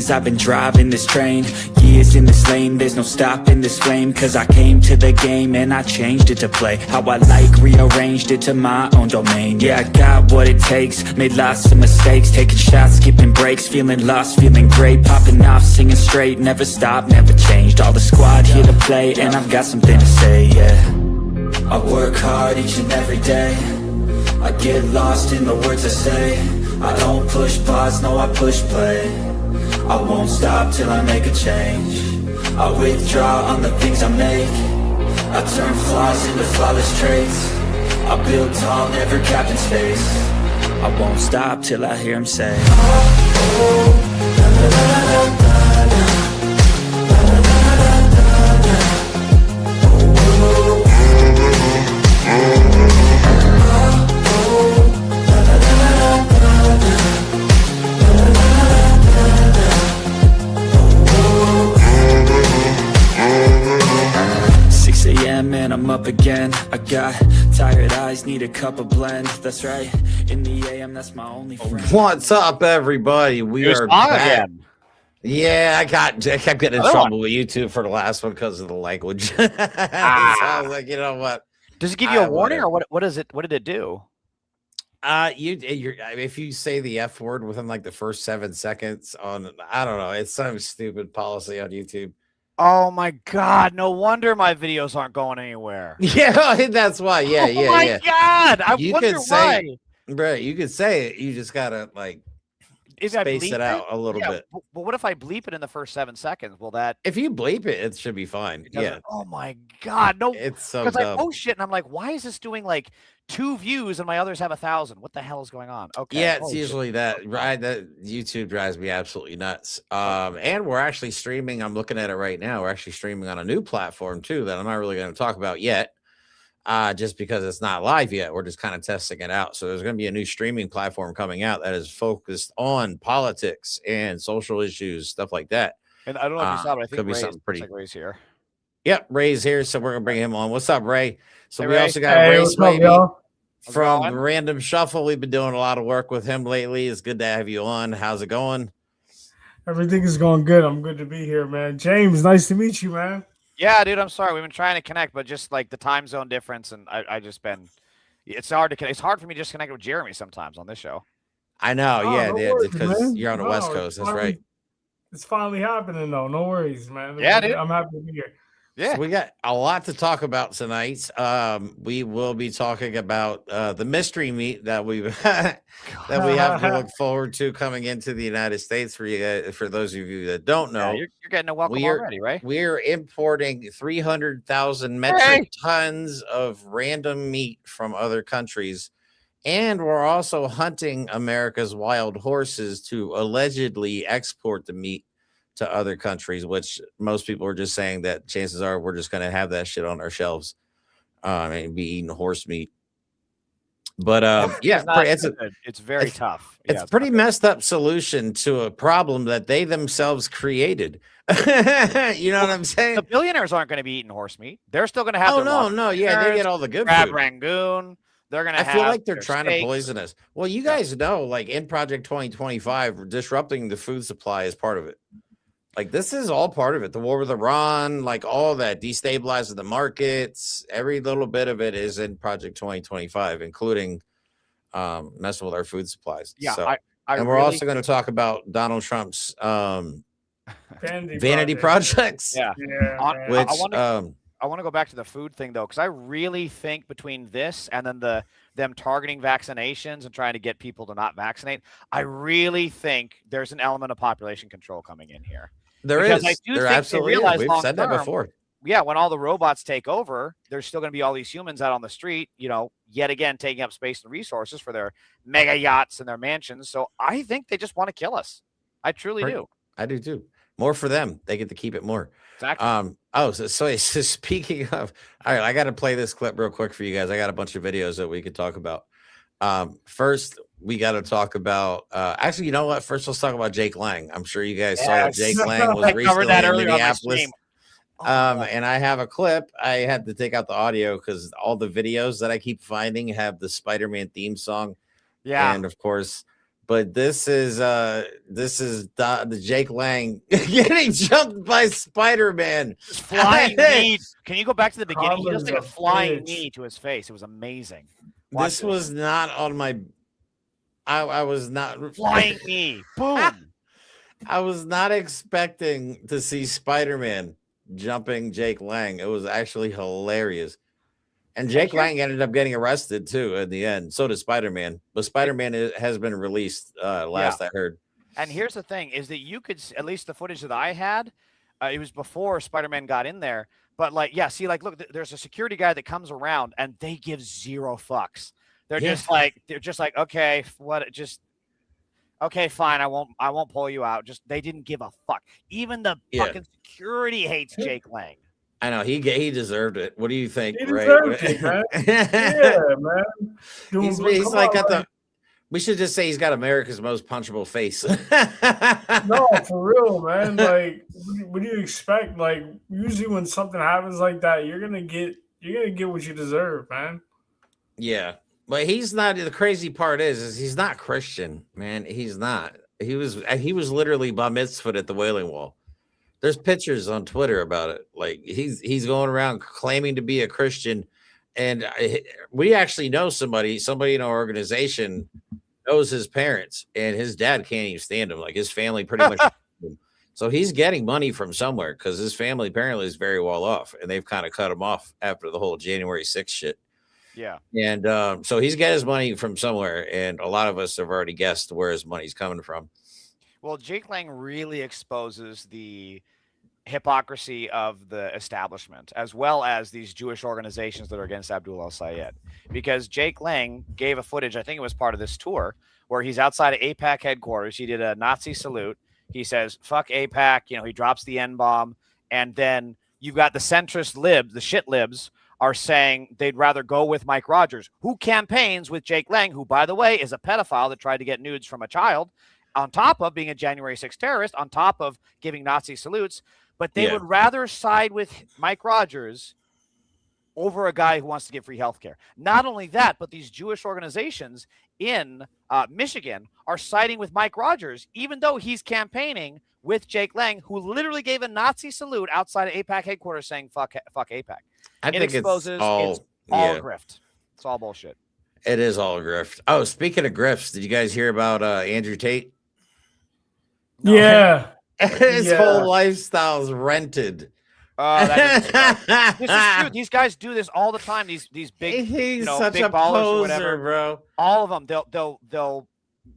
years I've been driving this train, years in this lane, there's no stopping this flame. Cause I came to the game and I changed it to play how I like, rearranged it to my own domain. Yeah, I got what it takes, made lots of mistakes, taking shots, skipping breaks, feeling lost, feeling great, popping off, singing straight, never stopped, never changed. All the squad here to play, and I've got something to say, yeah. I work hard each and every day, I get lost in the words I say. I don't push pause, no I push play. I won't stop till I make a change. I withdraw on the things I make. I turn flaws into flawless traits. I build tall, never capped in space. I won't stop till I hear him say, oh, la, la, la, la, la, la. And I'm up again. I got tired eyes, need a cup of blend. That's right, in the AM, that's my only friend. What's up, everybody? We are back. Again. Yeah, I kept getting in trouble with YouTube for the last one because of the language. So I was like, you know what? Does it give you a warning, or what is it? What did it do? If you say the F word within like the first 7 seconds on, I don't know, it's some stupid policy on YouTube. Oh my God! No wonder my videos aren't going anywhere. Yeah, that's why. Yeah, oh my God! I wonder why. Right, you could say it. You just gotta like space it out a little bit. But what if I bleep it in the first 7 seconds? Will that? If you bleep it, it should be fine. Yeah. Oh my God! No, it's so because I post shit and I'm like, why is this doing like 2 views and my others have 1,000? What the hell is going on? Okay. Yeah, it's usually that, right? That YouTube drives me absolutely nuts. And we're actually streaming. I'm looking at it right now. We're actually streaming on a new platform too that I'm not really going to talk about yet. Just because it's not live yet. We're just kind of testing it out. So there's going to be a new streaming platform coming out that is focused on politics and social issues, stuff like that. And I don't know if you saw, but I think could be something pretty. Like Ray's here. Yep, Ray's here, so we're gonna bring him on. What's up, Ray? So hey, we Ray. also got Ray Swaybe from the Random Shuffle. We've been doing a lot of work with him lately. It's good to have you on. How's it going? Everything is going good. I'm good to be here, man. James, nice to meet you, man. Yeah, dude, I'm sorry. We've been trying to connect, but just like the time zone difference, and I just been. It's hard to connect. It's hard for me to just connect with Jeremy sometimes on this show. I know, worries, because man. you're on the West Coast. That's right. It's finally happening, though. No worries, man. Yeah, dude. I'm happy to be here. Yeah, so we got a lot to talk about tonight. We will be talking about the mystery meat that we that we have to look forward to coming into the United States. For you guys, for those of you that don't know, you're getting a welcome already, right? We're importing 300,000 metric tons of random meat from other countries, and we're also hunting America's wild horses to allegedly export the meat to other countries, which most people are just saying that chances are we're just going to have that shit on our shelves and be eating horse meat. But it's very tough. It's a pretty messed up solution to a problem that they themselves created. You know what I'm saying? The billionaires aren't going to be eating horse meat. They're still going to have. They get all the good crab food. Rangoon. They're going to. I feel like they're trying to poison us. Well, you guys know, like in Project 2025, disrupting the food supply is part of it. Like this is all part of it. The war with Iran, like all that, destabilizing the markets, every little bit of it is in Project 2025, including messing with our food supplies. Yeah, so, and we're also going to talk about Donald Trump's vanity projects. Yeah, which I want to go back to the food thing though, because I really think between this and then them targeting vaccinations and trying to get people to not vaccinate, I really think there's an element of population control coming in here. There absolutely is. We've said that before. Yeah, when all the robots take over, there's still going to be all these humans out on the street, yet again taking up space and resources for their mega yachts and their mansions. So I think they just want to kill us. I truly do. I do too. More for them. They get to keep it more. Exactly. So speaking of, all right, I got to play this clip real quick for you guys. I got a bunch of videos that we could talk about. First, we got to talk about, actually, you know what? First, let's talk about Jake Lang. I'm sure you guys saw that Jake Lang was recently in Minneapolis. And I have a clip. I had to take out the audio because all the videos that I keep finding have the Spider-Man theme song. Yeah. And of course, But this is the Jake Lang getting jumped by Spider-Man. Flying knee. Can you go back to the beginning? He does Colin's like a a flying bitch. knee to his face. It was amazing. This was not on my. I was not flying knee. Boom. I was not expecting to see Spider-Man jumping Jake Lang. It was actually hilarious. And Jake Lang ended up getting arrested too in the end. So did Spider-Man. But Spider-Man has been released last I heard. And here's the thing is that you could, at least the footage that I had, it was before Spider-Man got in there. But like, yeah, see, like, look, there's a security guy that comes around and they give zero fucks. They're just like, okay, okay, fine. I won't pull you out. Just, they didn't give a fuck. Even the fucking security hates Jake Lang. I know he deserved it. What do you think? He deserved it, man. Yeah, man. He's like got the. We should just say he's got America's most punchable face. No, for real, man. Like, what do you expect? Like, usually when something happens like that, you're gonna get what you deserve, man. Yeah, but he's not. The crazy part is he's not Christian, man. He's not. He was literally bar mitzvahed at the Wailing Wall. There's pictures on Twitter about it. Like he's going around claiming to be a Christian, and we actually know somebody in our organization knows his parents, and his dad can't even stand him. Like his family pretty much. So he's getting money from somewhere because his family apparently is very well off, and they've kind of cut him off after the whole January 6th shit. Yeah. And so he's getting his money from somewhere, and a lot of us have already guessed where his money's coming from. Well, Jake Lang really exposes the hypocrisy of the establishment, as well as these Jewish organizations that are against Abdul al-Sayed. Because Jake Lang gave a footage, I think it was part of this tour, where he's outside of AIPAC headquarters. He did a Nazi salute. He says, fuck AIPAC. You know, he drops the N-bomb. And then you've got the centrist libs, the shit libs, are saying they'd rather go with Mike Rogers, who campaigns with Jake Lang, who, by the way, is a pedophile that tried to get nudes from a child, on top of being a January 6th terrorist, on top of giving Nazi salutes. But they would rather side with Mike Rogers over a guy who wants to give free health care. Not only that, but these Jewish organizations in Michigan are siding with Mike Rogers, even though he's campaigning with Jake Lang, who literally gave a Nazi salute outside of AIPAC headquarters saying, fuck AIPAC. I think exposes it's all grift. It's all bullshit. It is all grift. Oh, speaking of grifts, did you guys hear about Andrew Tate? No. Yeah. His whole lifestyle's rented. This is true. These guys do this all the time. These big, he's such big a ballers poser, or whatever, bro. All of them, they'll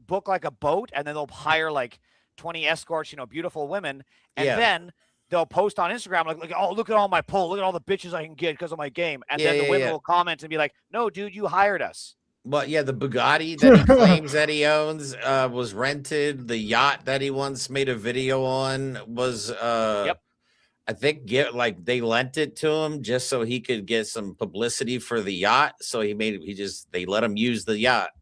book like a boat, and then they'll hire like 20 escorts, beautiful women, and then they'll post on Instagram like, oh, look at all my pull, look at all the bitches I can get because of my game, and then the women will comment and be like, no, dude, you hired us. Well, yeah, the Bugatti that he claims that he owns was rented. The yacht that he once made a video on was, I think, they lent it to him just so he could get some publicity for the yacht. So they let him use the yacht,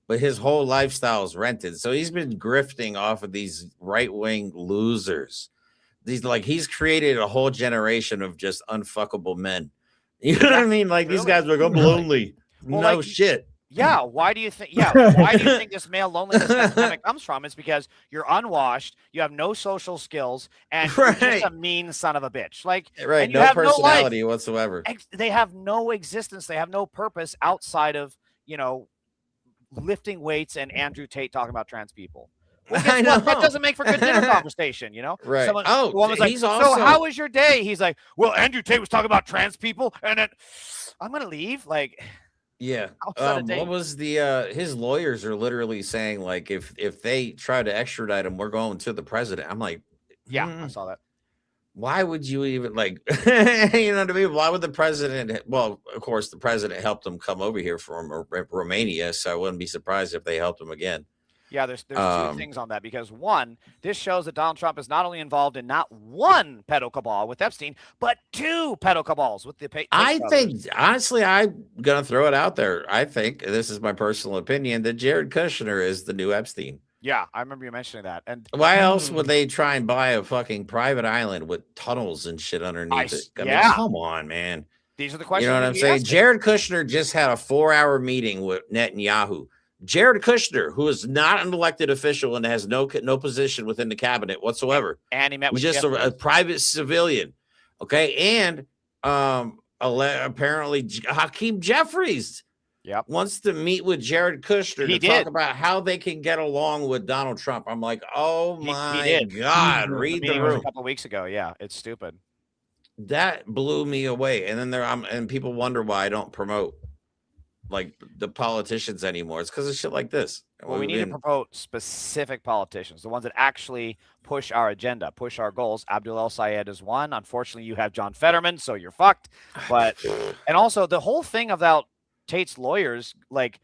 but his whole lifestyle is rented. So he's been grifting off of these right-wing losers. He's created a whole generation of just unfuckable men. You know what I mean? Like these guys are like, I'm lonely. Well, no shit. Yeah, why do you think? Yeah, why do you think this male loneliness epidemic comes from? It's because you're unwashed, you have no social skills, and you're just a mean son of a bitch. Like, no personality whatsoever. They have no existence. They have no purpose outside of lifting weights and Andrew Tate talking about trans people. Well, I know that doesn't make for good dinner conversation, Right? Someone's like, so how was your day? He's like, well, Andrew Tate was talking about trans people, and then I'm gonna leave. Like. Yeah. What was his lawyers are literally saying, like, if they try to extradite him, we're going to the president. I'm like, I saw that. Why would you even you know what I mean? Why would the president? Well, of course, the president helped him come over here from Romania, so I wouldn't be surprised if they helped him again. Yeah, there's two things on that, because one, this shows that Donald Trump is not only involved in not one pedo cabal with Epstein, but two pedo cabals with the Tate think, honestly, I'm going to throw it out there. I think, this is my personal opinion, that Jared Kushner is the new Epstein. Yeah, I remember you mentioning that. And why else would they try and buy a fucking private island with tunnels and shit underneath it? I mean, come on, man. These are the questions. You know what I'm saying? Jared Kushner just had a 4-hour meeting with Netanyahu. Jared Kushner, who is not an elected official and has no position within the cabinet whatsoever. And he met with just a private civilian. Okay. And apparently Hakeem Jeffries wants to meet with Jared Kushner to talk about how they can get along with Donald Trump. I'm like, oh my God, read the room. A couple of weeks ago. Yeah, it's stupid. That blew me away. And then and people wonder why I don't promote like the politicians anymore. It's because of shit like this. Well, we need to promote specific politicians, the ones that actually push our agenda, push our goals. Abdul El Sayed is one. Unfortunately, you have John Fetterman, so you're fucked. But and also the whole thing about Tate's lawyers, like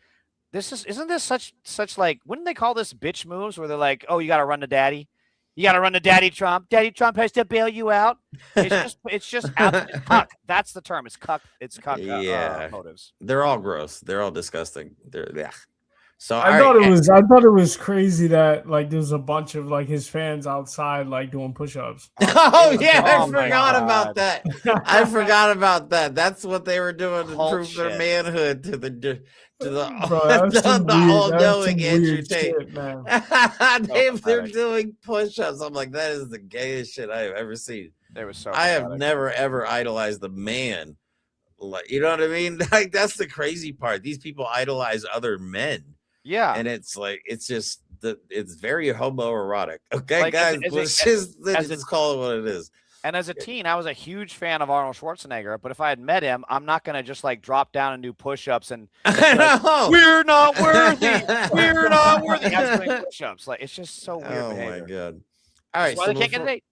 isn't this such like, wouldn't they call this bitch moves where they're like, oh, you got to run to daddy. You got to run to Daddy Trump. Daddy Trump has to bail you out. It's just cuck. That's the term. It's cuck. It's cuck motives. They're all gross. They're all disgusting. So I thought it was crazy that like there's a bunch of like his fans outside like doing push-ups. Oh yeah, I forgot about that. I forgot about that. That's what they were doing to prove their manhood to the all-knowing Andrew Tate. They're doing push-ups. I'm like, that is the gayest shit I have ever seen. I have never ever idolized the man. Like, you know what I mean? Like, that's the crazy part. These people idolize other men. Yeah, and it's like it's very homoerotic. Okay, like, guys, let's just call it what it is. And as a teen, I was a huge fan of Arnold Schwarzenegger. But if I had met him, I'm not going to just like drop down and do push-ups and like, we're not worthy. We're not worthy. I was doing push-ups. Like, it's just so weird. Oh behavior. My God! All right, so they can't get a date.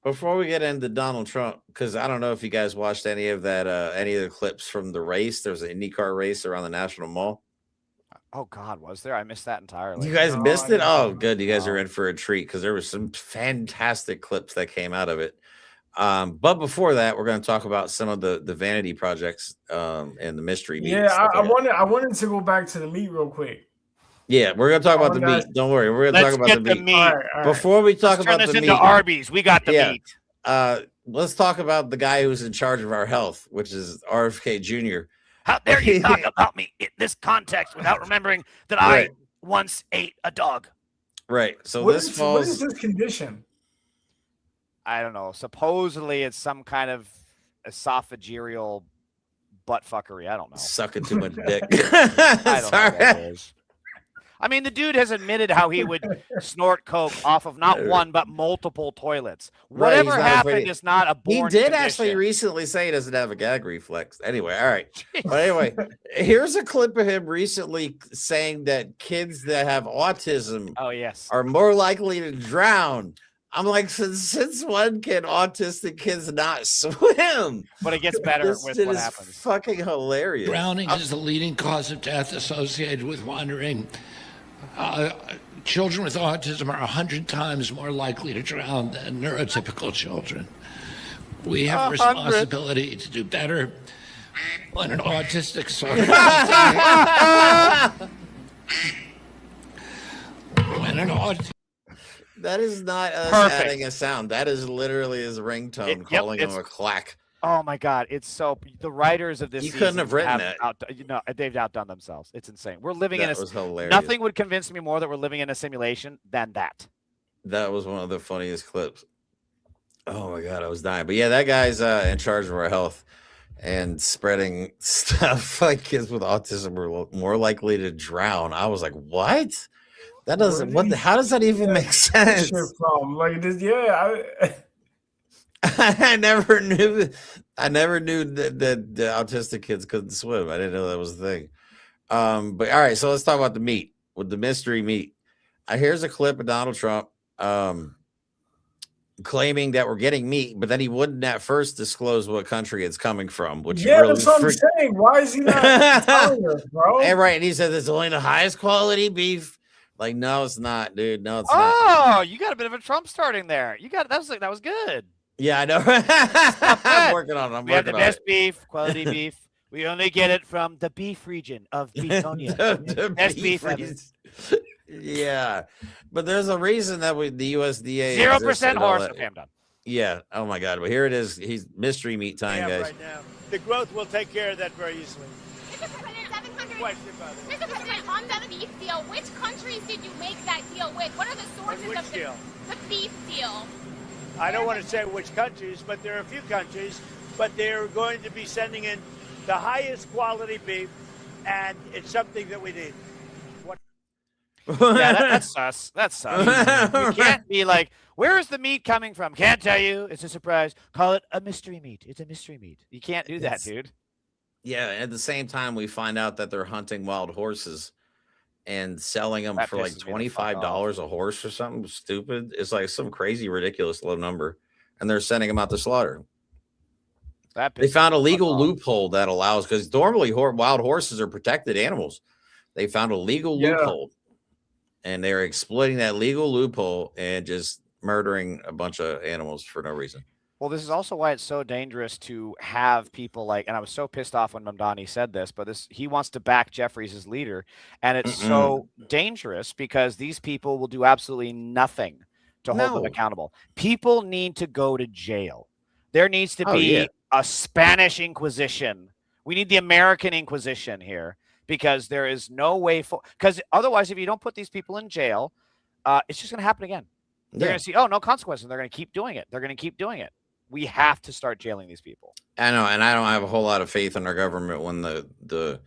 Before we get into Donald Trump, because I don't know if you guys watched any of the clips from the race. There was an IndyCar race around the National Mall. Oh God, was there? I missed that entirely. You guys missed it? Oh, good. You guys are in for a treat because there were some fantastic clips that came out of it. But before that, we're going to talk about some of the vanity projects and the mystery meat. Yeah, I wanted to go back to the meat real quick. Yeah, we're going to talk about the meat. Don't worry, we're going to talk about the meat. All right. Before we talk about the meat, into Arby's. We got the meat. Let's talk about the guy who's in charge of our health, which is RFK Jr. How dare you talk about me in this context without remembering that I once ate a dog? Right. So what is his condition? I don't know. Supposedly it's some kind of esophageal butt fuckery. I don't know. Sucking too much dick. I don't know what it is. I mean, the dude has admitted how he would snort coke off of not one but multiple toilets. Whatever happened is not a born He did condition. actually recently say he doesn't have a gag reflex. Anyway, all right. But anyway, here's a clip of him recently saying that kids that have autism are more likely to drown. I'm like, since when can autistic kids not swim? But it gets better with what happens. Fucking hilarious. Drowning is the leading cause of death associated with wandering. Children with autism are 100 times more likely to drown than neurotypical children. We have a responsibility to do better when an autistic son. That is not us adding a sound. That is literally his ringtone calling him a clack. Oh my God! It's so the writers of this. You couldn't have written that. They've outdone themselves. It's insane. We're living in was hilarious. Nothing would convince me more that we're living in a simulation than that. That was one of the funniest clips. Oh my God, I was dying. But yeah, that guy's in charge of our health and spreading stuff like kids with autism are more likely to drown. I was like, what? That doesn't. How does that even make sense? Like this, I never knew that the autistic kids couldn't swim. I didn't know that was the thing. But all right, so let's talk about the meat with the mystery meat. Here's a clip of Donald Trump claiming that we're getting meat, but then he wouldn't at first disclose what country it's coming from. Which really that's what I'm saying. Why is he not telling us, bro? And right, and he says it's only the highest quality beef. Like, no, it's not, dude. No, it's not. Oh, you got a bit of a Trump starting there. That was good. Yeah, I know. I'm working on it. We have the best beef, quality beef. We only get it from the beef region of Beetonia. the best beef region. Yeah, but there's a reason that the USDA 0% horse. Okay, I'm done. Yeah. Oh my God. But here it is. He's mystery meat time, guys. Right now. The growth will take care of that very easily. It's 107 question, brother. Here's a question. On the beef deal, which countries did you make that deal with? What are the sources Which of deal? the beef deal? I don't want to say which countries, but there are a few countries, but they're going to be sending in the highest quality beef, and it's something that we need. Yeah, that's sus. That's sus. You can't be like, where is the meat coming from? Can't tell you. It's a surprise. Call it a mystery meat. It's a mystery meat. You can't do that, dude. Yeah, at the same time, we find out that they're hunting wild horses and selling them That for like pisses me the fuck $25 a horse or something stupid. It's like some crazy, ridiculous low number, and they're sending them out to slaughter. They found a legal loophole that allows, because normally wild horses are protected animals. They found a legal loophole, and they're exploiting that legal loophole and just murdering a bunch of animals for no reason. Well, this is also why it's so dangerous to have people like, and I was so pissed off when Mamdani said this, but he wants to back Jeffries as leader. And it's so dangerous because these people will do absolutely nothing to hold them accountable. People need to go to jail. There needs to be a Spanish Inquisition. We need the American Inquisition here, because there is no way for, because otherwise, if you don't put these people in jail, it's just going to happen again. They're going to see, oh, no consequences. They're going to keep doing it. They're going to keep doing it. We have to start jailing these people. I know, and I don't have a whole lot of faith in our government when the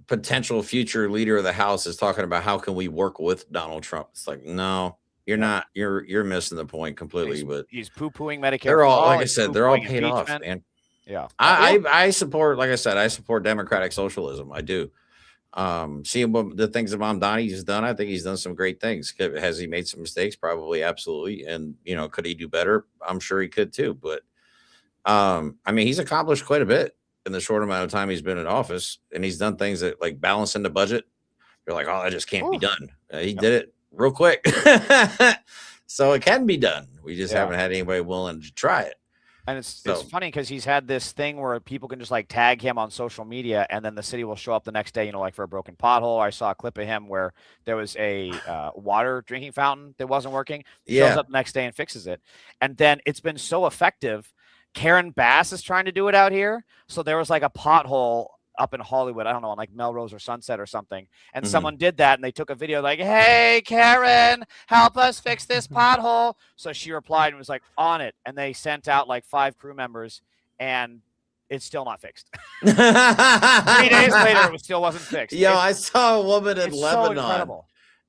potential future leader of the House is talking about how can we work with Donald Trump. It's like, no, you're not. You're missing the point completely. But he's poo-pooing Medicare. They're all, like I said, they're all paid off, man. Yeah, I support, like I said, I support democratic socialism. I do. Seeing what the things that Mamdani has done, I think he's done some great things. Has he made some mistakes? Probably, absolutely. And could he do better? I'm sure he could too. But I mean, he's accomplished quite a bit in the short amount of time he's been in office, and he's done things that, like, balancing the budget. You're like, oh, that just can't be done. He did it real quick, so it can be done. We just haven't had anybody willing to try it. And it's funny because he's had this thing where people can just like tag him on social media, and then the city will show up the next day, like for a broken pothole. I saw a clip of him where there was a water drinking fountain that wasn't working. Shows up the next day and fixes it. And then it's been so effective. Karen Bass is trying to do it out here. So there was like a pothole up in Hollywood, I don't know, on like Melrose or Sunset or something. And someone did that, and they took a video like, hey, Karen, help us fix this pothole. So she replied and was like, on it. And they sent out like 5 crew members, and it's still not fixed. 3 days later, it still wasn't fixed. I saw a woman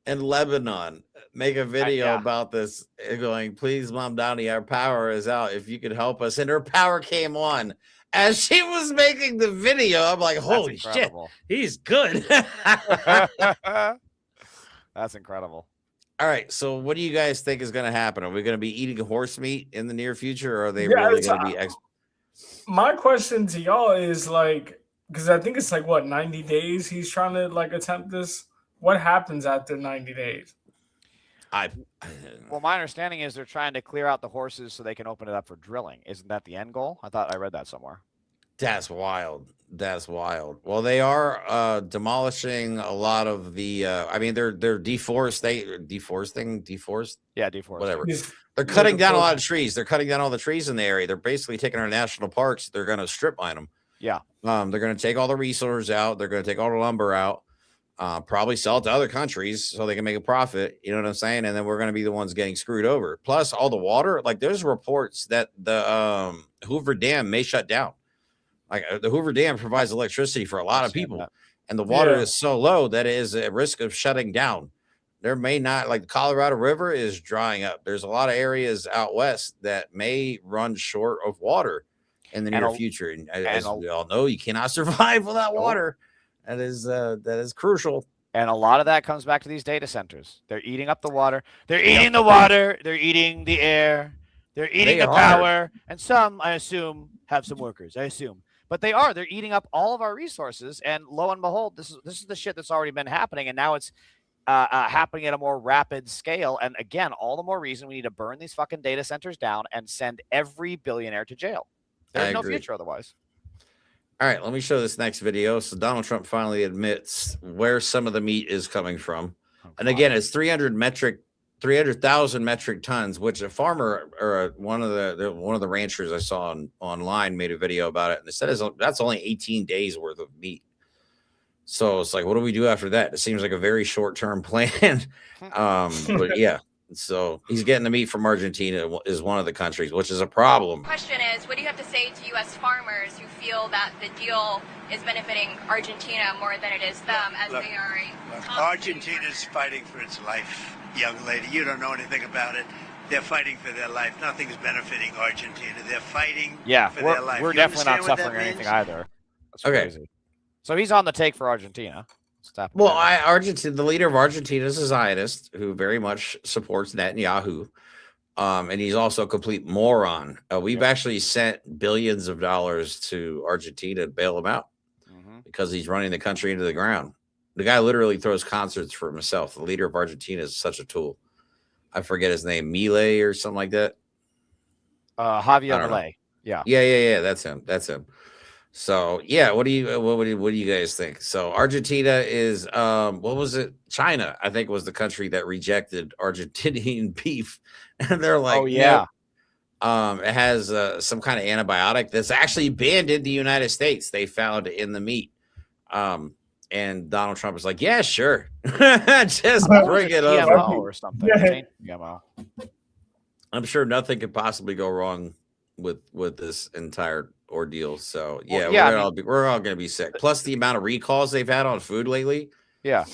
in Lebanon make a video about this, going, please, Mamdani, our power is out. If you could help us. And her power came on as she was making the video. I'm like, holy shit, he's good. That's incredible. All right, so what do you guys think is going to happen? Are we going to be eating horse meat in the near future, or are they really going to be my question to y'all is, like, because I think it's like, what, 90 days he's trying to like attempt this? What happens after 90 days? Well, my understanding is they're trying to clear out the horses so they can open it up for drilling. Isn't that the end goal? I thought I read that somewhere. That's wild. That's wild. Well, they are demolishing a lot of the. I mean, they're deforesting. Yeah, deforesting. Whatever. They're cutting down a lot of trees. They're cutting down all the trees in the area. They're basically taking our national parks. They're going to strip mine them. Yeah. They're going to take all the resources out. They're going to take all the lumber out. Probably sell it to other countries so they can make a profit. You know what I'm saying? And then we're going to be the ones getting screwed over. Plus, all the water. Like, there's reports that the Hoover Dam may shut down. Like, the Hoover Dam provides electricity for a lot of people, and the water is so low that it is at risk of shutting down. There may not, like, the Colorado River is drying up. There's a lot of areas out west that may run short of water in the near future. And as we all know, you cannot survive without water. That is crucial. And a lot of that comes back to these data centers. They're eating up the water. They're eating the water. They're eating the air. They're eating the power. And some, I assume, have some workers. I assume. But they're eating up all of our resources, and lo and behold, this is the shit that's already been happening, and now it's happening at a more rapid scale. And again, all the more reason we need to burn these fucking data centers down and send every billionaire to jail. There's no future otherwise. All right, let me show this next video. So Donald Trump finally admits where some of the meat is coming from, and again, it's 300,000 metric tons, which a farmer or one of the ranchers I saw online made a video about it, and it said that's only 18 days worth of meat. So it's like, what do we do after that? It seems like a very short-term plan. But yeah, so he's getting the meat from Argentina is one of the countries, which is a problem. Question is, what do you have to say to U.S. farmers who feel that the deal is benefiting Argentina more than it is them, as they are Argentina's fighting for its life, young lady. You don't know anything about it. They're fighting for their life. Nothing's benefiting Argentina. They're fighting for their life. We're definitely not suffering anything either. That's okay. Crazy. So he's on the take for Argentina. Well, Argentina, the leader of Argentina is a Zionist who very much supports Netanyahu. And he's also a complete moron. We've actually sent billions of dollars to Argentina to bail him out because he's running the country into the ground. The guy literally throws concerts for himself. The leader of Argentina is such a tool. I forget his name, Milei or something like that. Javier Milei. Yeah. That's him. So yeah, what do you guys think? So Argentina is what was it? China, I think, was the country that rejected Argentinian beef, and they're like, oh yeah, it has some kind of antibiotic that's actually banned in the United States. They found in the meat, and Donald Trump is like, yeah, sure, just bring it up or something. GMO. I'm sure nothing could possibly go wrong with this entire ordeal. So we're all gonna be sick. Plus the amount of recalls they've had on food lately. Yeah.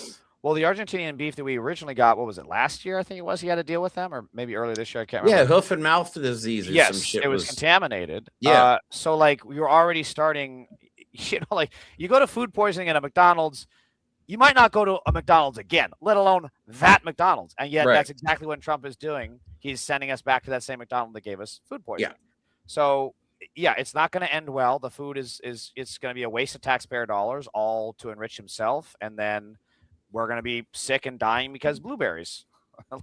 Well, the Argentinian beef that we originally got, what was it, last year? I think it was. He had to deal with them, or maybe earlier this year. I can't remember. Yeah, hoof and mouth disease. Or some shit it was contaminated. Yeah. So like we were already starting. Like you go to food poisoning at a McDonald's, you might not go to a McDonald's again, let alone that McDonald's. And yet that's exactly what Trump is doing. He's sending us back to that same McDonald's that gave us food poisoning. Yeah. So yeah, it's not going to end well. The food it's going to be a waste of taxpayer dollars, all to enrich himself, and then we're going to be sick and dying because blueberries.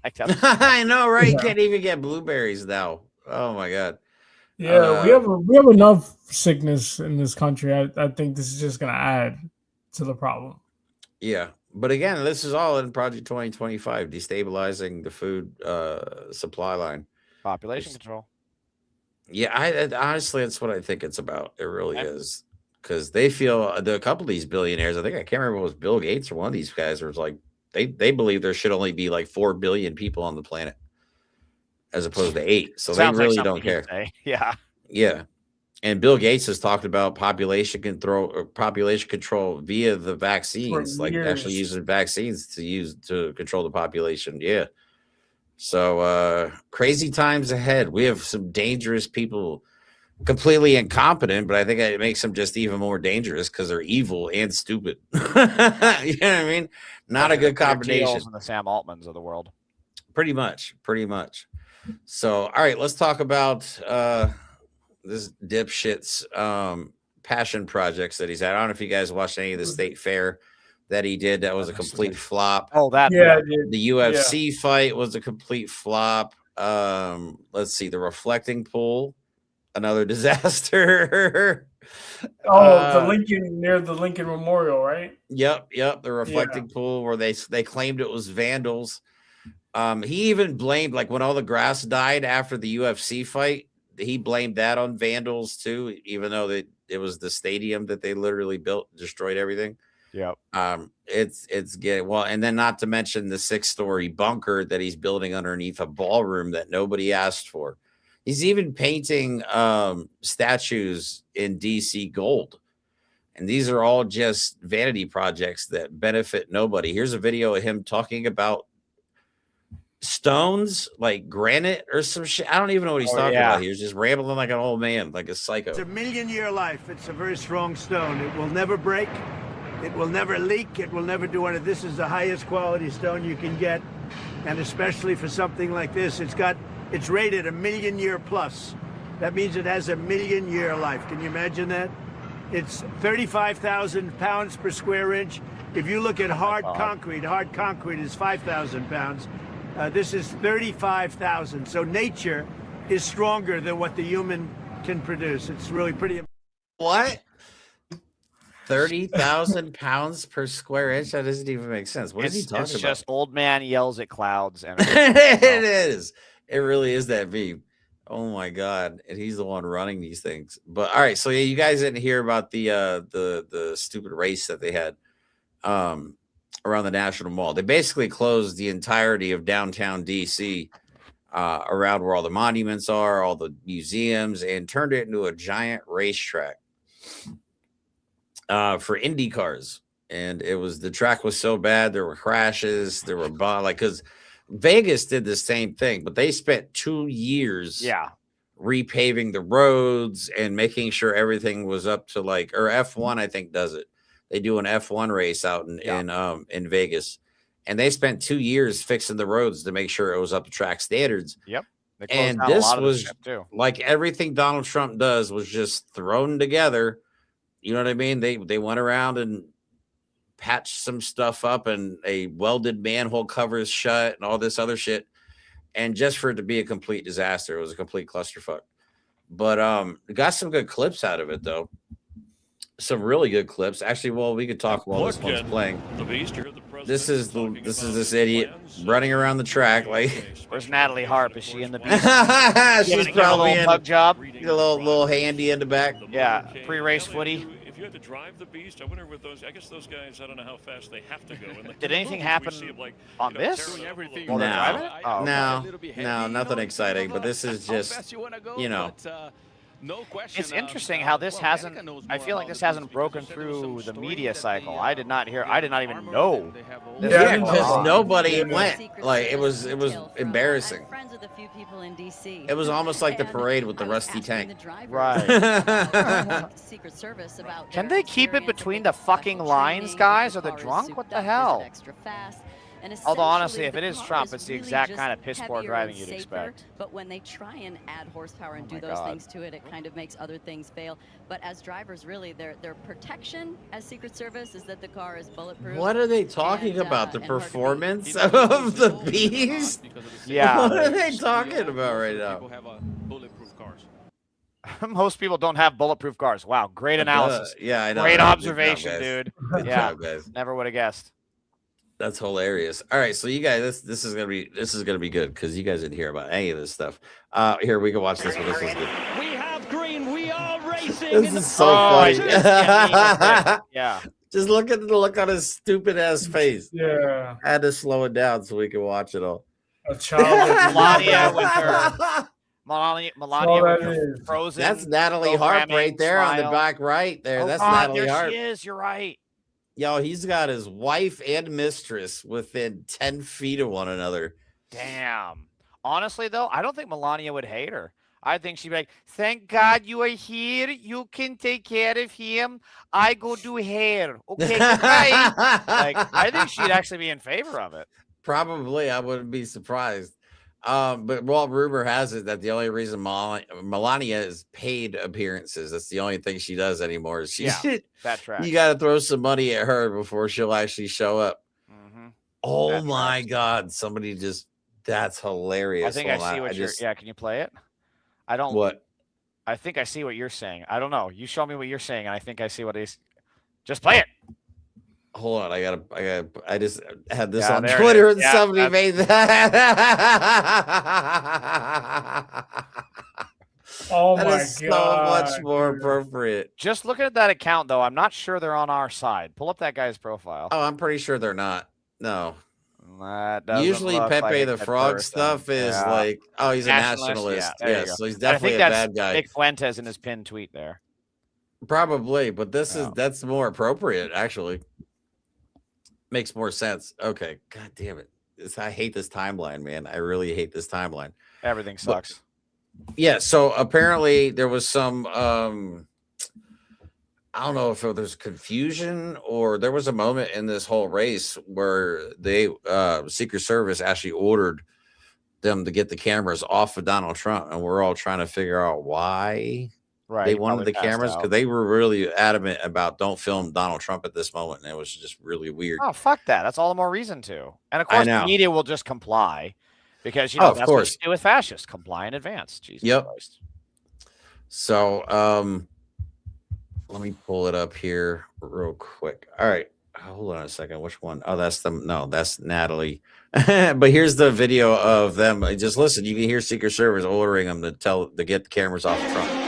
Like that. I know, right? You can't even get blueberries now. Oh my god. Yeah, we have enough sickness in this country. I think this is just going to add to the problem. Yeah, but again, this is all in Project 2025, destabilizing the food supply line, population control. Yeah, honestly, that's what I think it's about. It really is, because they feel a couple of these billionaires. I can't remember if it was Bill Gates or one of these guys. Was like they believe there should only be like 4 billion people on the planet, as opposed to 8. So they really don't care. Yeah. And Bill Gates has talked about population control via the vaccines, like actually using vaccines to control the population. Yeah. So crazy times ahead. We have some dangerous people, completely incompetent, but I think it makes them just even more dangerous because they're evil and stupid. You know what I mean? Not a good combination. And the Sam Altmans of the world. Pretty much. So, all right, let's talk about this dipshit's passion projects that he's had. I don't know if you guys watched any of the state fair that he did. That was a complete flop. Oh, that the UFC fight was a complete flop. Let's see, the reflecting pool, another disaster. The Lincoln, near the Lincoln Memorial, right? Yep. The reflecting pool where they claimed it was vandals. He even blamed, like, when all the grass died after the UFC fight, he blamed that on vandals too, even though it was the stadium that they literally built, destroyed everything. Yeah. It's getting well, and then not to mention the 6-story bunker that he's building underneath a ballroom that nobody asked for. He's even painting statues in DC gold. And these are all just vanity projects that benefit nobody. Here's a video of him talking about stones, like granite or some shit. I don't even know what he's talking about. He was just rambling like an old man, like a psycho. It's a 1,000,000-year life. It's a very strong stone. It will never break. It will never leak. It will never do anything. This is the highest quality stone you can get. And especially for something like this, it's rated 1,000,000-year plus. That means it has a 1,000,000-year life. Can you imagine that? It's 35,000 pounds per square inch. If you look at hard concrete is 5,000 pounds. This is 35,000. So nature is stronger than what the human can produce. It's really pretty. What? 30,000 pounds per square inch? That doesn't even make sense. What is he talking about? It's just old man yells at clouds. And it is. It really is that meme. Oh my god! And he's the one running these things. But all right, so yeah, you guys didn't hear about the stupid race that they had around the National Mall. They basically closed the entirety of downtown DC around where all the monuments are, all the museums, and turned it into a giant racetrack for Indy cars. And the track was so bad, there were crashes, there were because Vegas did the same thing, but they spent 2 years repaving the roads and making sure everything was up to or F1 I think does it. They do an F1 race out in Vegas, and they spent 2 years fixing the roads to make sure it was up to track standards. Yep. And this was like everything Donald Trump does was just thrown together. You know what I mean? They went around and patched some stuff up, and a welded manhole covers shut and all this other shit. And just for it to be a complete disaster, it was a complete clusterfuck. But got some good clips out of it though. Some really good clips. Actually, well, we could talk while this one's playing. This is this idiot running around the track. Where's Natalie Harp? Is she in the beast? She's probably in bug job. A little handy in the back. Yeah, pre-race footy. If you had to drive the beast, I wonder with those. I guess those guys. I don't know how fast they have to go. Did anything happen on this? No, nothing exciting. But this is just, No question. It's interesting how this hasn't. I feel like this hasn't broken through the media cycle. I did not even know. Yeah, because nobody went. It was embarrassing. It was almost like the parade with the rusty tank. Right. Can they keep it between the fucking lines, guys? Are they drunk? What the hell? Although honestly, if it is Trump, it's the exact kind of piss poor driving you'd expect. But when they try and add horsepower and do those things to it, it kind of makes other things fail. But as drivers, really, their protection as Secret Service is that the car is bulletproof. What are they talking about? The performance of the beast? Yeah. What are they talking about right now? Most people don't have bulletproof cars. Wow, great analysis. Yeah, I know. Great observation, dude. Good job, guys. Never would have guessed. That's hilarious. All right, so you guys, this is gonna be good because you guys didn't hear about any of this stuff. Here, we can watch this one. This is good. We have green. We are racing. This is so funny. Yeah. Just look at the look on his stupid ass face. Yeah. I had to slow it down so we can watch it all. A child. Melania with her. Melania with her frozen. That's Natalie Harp right there on the back right there. That's Natalie Harp. There she is. You're right. Yo, he's got his wife and mistress within 10 feet of one another. Damn. Honestly, though, I don't think Melania would hate her. I think she'd be like, thank God you are here. You can take care of him. I go do hair. Okay, goodbye. I think she'd actually be in favor of it. Probably. I wouldn't be surprised. But rumor has it that the only reason Melania is paid appearances. That's the only thing she does anymore. That track. You got to throw some money at her before she'll actually show up. Mm-hmm. Oh that my tracks. God! Somebody that's hilarious. I think I see what you're. Yeah, can you play it? I don't. What? I think I see what you're saying. I don't know. You show me what you're saying, and I think I see what he's. Just play it. Hold on, I just had this on Twitter and somebody made that. Oh my God. So much more appropriate. Just looking at that account, though, I'm not sure they're on our side. Pull up that guy's profile. Oh, I'm pretty sure they're not. No. Usually Pepe the Frog stuff is like, oh, he's a nationalist. Yeah, so he's definitely a bad guy. Nick Fuentes in his pinned tweet there. Probably, but that's more appropriate, actually. Makes more sense. Okay. God damn it. I hate this timeline, man. I really hate this timeline. Everything sucks. Yeah. So apparently there was some, I don't know if there's confusion or there was a moment in this whole race where they, Secret Service actually ordered them to get the cameras off of Donald Trump. And we're all trying to figure out why. Right, they wanted the cameras because they were really adamant about don't film Donald Trump at this moment, and it was just really weird. Oh, fuck that! That's all the more reason to. And of course, the media will just comply because that's what you do with fascists: comply in advance. Jesus Christ. So, let me pull it up here real quick. All right, hold on a second. Which one? Oh, that's Natalie. But here's the video of them. Just listen. You can hear Secret Service ordering them to get the cameras off of Trump.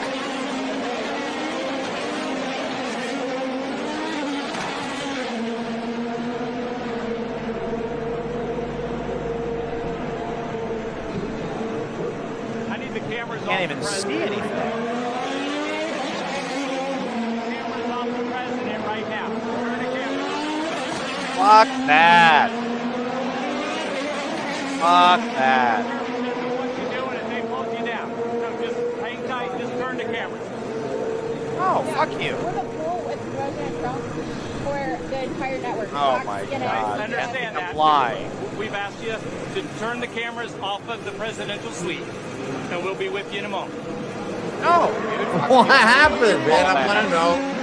Can't even see anything. Cameras off the president right now. Turn the camera. Fuck that. Fuck that. What you're doing is they pulled you down. So just hang tight. Just turn the cameras. Oh, fuck you. We're the pool with President Trump for the entire network. Oh my God. I understand that. Lie. We've asked you to turn the cameras off of the presidential suite, and we'll be with you in a moment. No, dude. What happened, man? I want to know.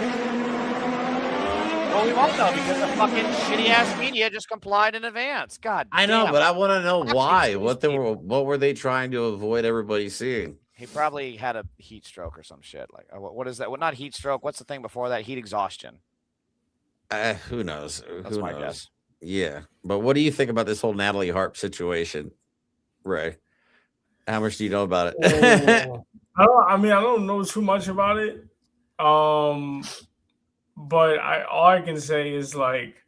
Well, we won't know because the fucking shitty ass media just complied in advance. God, I know, damn. but I want to know why. What were they trying to avoid everybody seeing? He probably had a heat stroke or some shit. Like, what is that? Well, not heat stroke. What's the thing before that? Heat exhaustion. Who knows? That's my guess. Yeah, but what do you think about this whole Natalie Harp situation, Ray? How much do you know about it? I don't know too much about it. But all I can say is like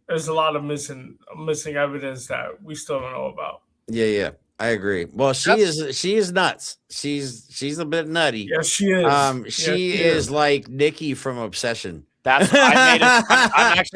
there's a lot of missing evidence that we still don't know about. Yeah, I agree. Well, she is nuts. She's a bit nutty. Yes, she is. She is like Nikki from Obsession. That's I made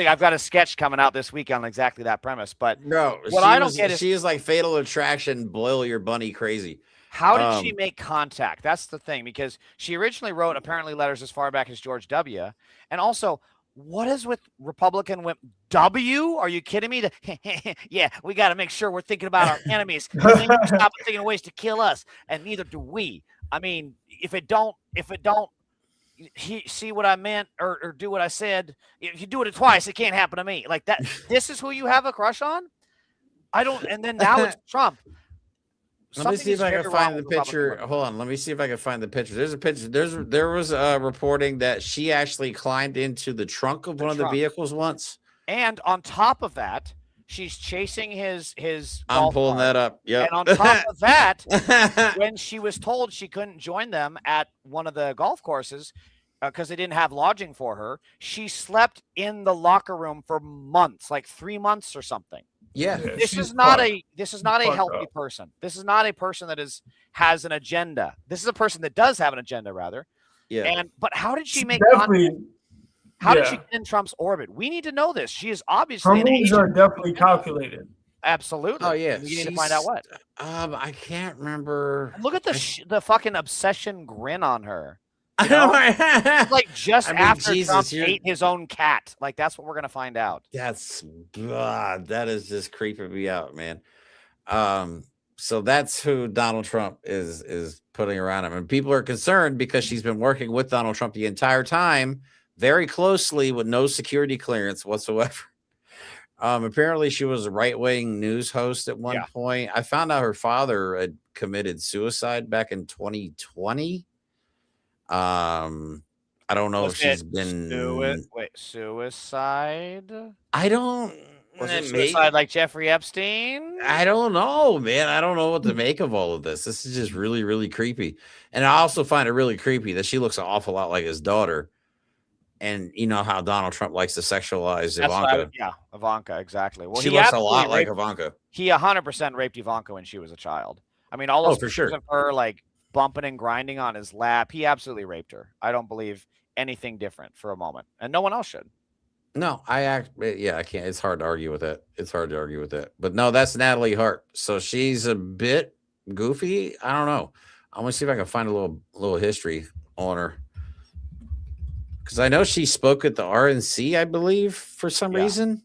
it. I've got a sketch coming out this week on exactly that premise. But no, what I don't get is she is like Fatal Attraction, boil your bunny crazy. How did she make contact? That's the thing, because she originally wrote apparently letters as far back as George W. And also, what is with Republican women? W? Are you kidding me? Yeah, we got to make sure we're thinking about our enemies. They need to stop thinking of ways to kill us, and neither do we. I mean, if it don't, see what I meant or do what I said. If you do it twice, it can't happen to me. Like that. This is who you have a crush on? I don't. And then now it's Trump. Let me see if I can find the picture. Hold on. Let me see if I can find the picture. There's a picture. There was reporting that she actually climbed into the trunk of one of the vehicles once. And on top of that, she's chasing his. I'm pulling that up. Yeah. And on top of that, when she was told she couldn't join them at one of the golf courses because they didn't have lodging for her, she slept in the locker room for months, like 3 months or something. Yeah, this is not a healthy person. This is not a person that has an agenda. This is a person that does have an agenda, rather. Yeah. But how did she make contact? How did she get in Trump's orbit? We need to know this. She is obviously her moves are definitely calculated. Absolutely. Oh yeah. We need to find out what. I can't remember. Look at the fucking obsession grin on her. You know? Like just after Jesus, Trump ate his own cat. Like that's what we're gonna find out. That is just creeping me out, man. So that's who Donald Trump is putting around him, and people are concerned because she's been working with Donald Trump the entire time, very closely with no security clearance whatsoever. Apparently, she was a right-wing news host at one point. I found out her father had committed suicide back in 2020. I don't know if she's been suicide. I don't. Was it suicide like Jeffrey Epstein? I don't know, man. I don't know what to make of all of this. This is just really, really creepy. And I also find it really creepy that she looks an awful lot like his daughter. And you know how Donald Trump likes to sexualize Ivanka. Ivanka, exactly. Well, she looks a lot like Ivanka. He 100% raped Ivanka when she was a child. I mean, all those pictures of her like bumping and grinding on his lap. He absolutely raped her. I don't believe anything different for a moment, and no one else should. No, I can't. It's hard to argue with that. But no, that's Natalie Harp. So she's a bit goofy. I don't know. I'm gonna see if I can find a little history on her, because I know she spoke at the RNC, I believe, for some reason.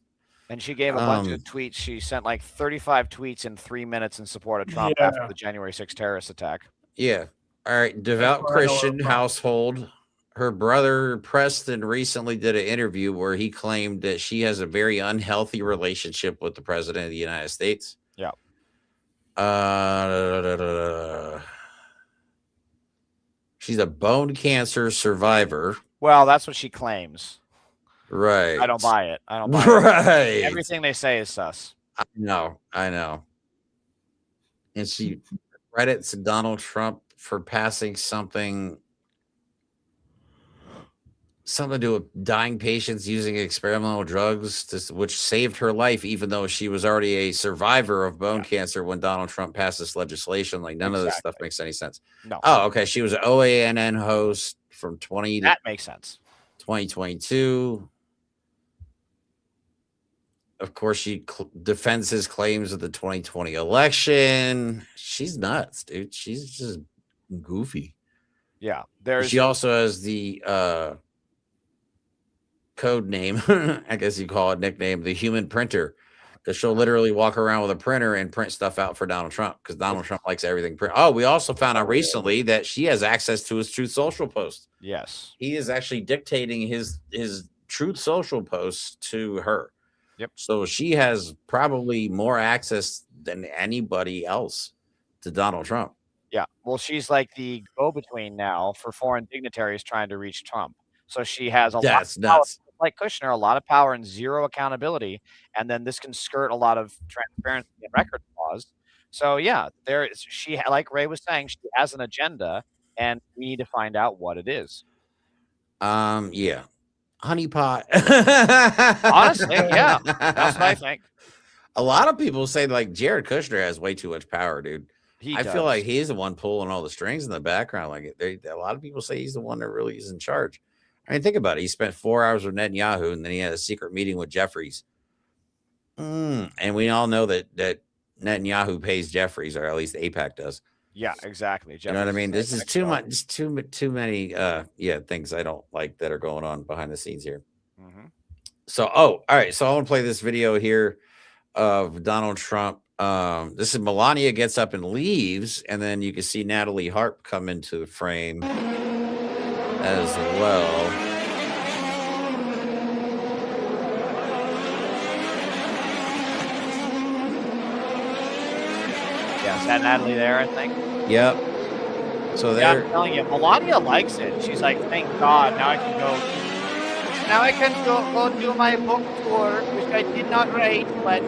And she gave a bunch of tweets. She sent like 35 tweets in 3 minutes in support of Trump after the January 6th terrorist attack. Yeah. All right. Devout Christian household. Her brother Preston recently did an interview where he claimed that she has a very unhealthy relationship with the president of the United States. Yeah. She's a bone cancer survivor. Well, that's what she claims. Right. I don't buy it. Right. Everything they say is sus. I know. And she credits Donald Trump for passing something something to do with dying patients using experimental drugs, which saved her life, even though she was already a survivor of bone cancer when Donald Trump passed this legislation. Like, none of this stuff makes any sense. No. Oh, okay. She was an OANN host from 20 That makes sense. 2022. Of course, she defends his claims of the 2020 election. She's nuts, dude. She's just goofy. Yeah. She also has the code name, I guess you call it nickname, the human printer, because she'll literally walk around with a printer and print stuff out for Donald Trump, because Donald Trump likes everything print. Oh, we also found out recently that she has access to his Truth Social post. Yes. He is actually dictating his Truth Social posts to her. Yep. So she has probably more access than anybody else to Donald Trump. Yeah. Well, she's like the go-between now for foreign dignitaries trying to reach Trump. So she has a lot of power, like Kushner, a lot of power and zero accountability. And then this can skirt a lot of transparency and record laws. So yeah, she, like Ray was saying, she has an agenda, and we need to find out what it is. Yeah. Honeypot. Honestly, yeah. That's what I think. A lot of people say like Jared Kushner has way too much power, dude. I feel like he's the one pulling all the strings in the background. Like, a lot of people say he's the one that really is in charge. I mean, think about it. He spent 4 hours with Netanyahu, and then he had a secret meeting with Jeffries. And we all know that Netanyahu pays Jeffries, or at least AIPAC does. Yeah, exactly. You know what I mean? This is too much. Just too many. Things I don't like that are going on behind the scenes here. Mm-hmm. So, all right. So I want to play this video here of Donald Trump. This is Melania gets up and leaves, and then you can see Natalie Harp come into the frame as well. Yeah, is that Natalie there, I think? Yep. So yeah, I'm telling you, Melania likes it. She's like, thank God, now I can go do my book tour, which I did not write, but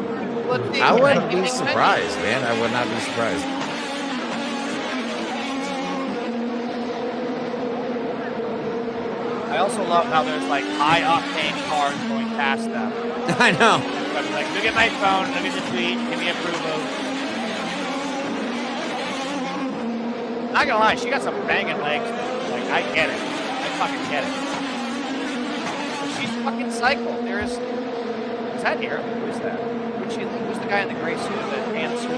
I wouldn't be surprised, man. I would not be surprised. I also love how there's like high octane cars going past them. I know. I'm like, look at my phone, look at the tweet, give me approval. Not gonna lie, she got some banging legs. Like, I get it. I fucking get it. But she's fucking psycho. Is that here? Who is that? Who's the guy in the gray suit, the tan suit?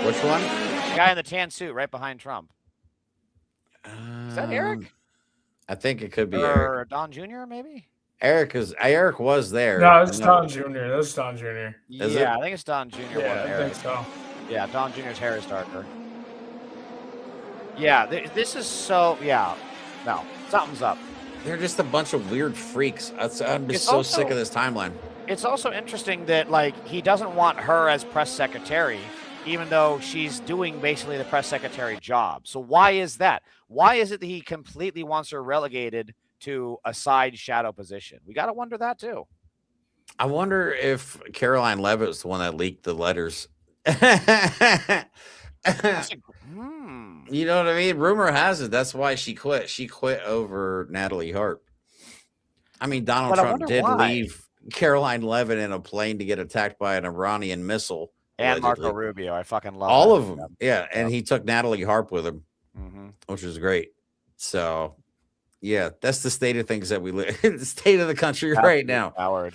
Which one? The guy in the tan suit right behind Trump. Is that Eric? I think it could be or Eric. Don Jr. maybe? Eric was there. No, it's Don Jr. That's Don Jr. I think it's Don Jr. Yeah, I think so. Yeah, Don Jr.'s hair is darker. Yeah, this is so. Yeah, no, something's up. They're just a bunch of weird freaks. I'm just so sick of this timeline. It's also interesting that like he doesn't want her as press secretary, even though she's doing basically the press secretary job. So why is that? Why is it that he completely wants her relegated to a side shadow position? We got to wonder that too. I wonder if Caroline Leavitt's the one that leaked the letters. You know what I mean? Rumor has it that's why she quit. She quit over Natalie Harp. I mean, Donald Trump did leave Caroline Leavitt in a plane to get attacked by an Iranian missile. And allegedly. Marco Rubio. I fucking love all that. of them. Yeah. And he took Natalie Harp with him, which was great. So, yeah, that's the state of things that we live in, the state of the country right now. Howard.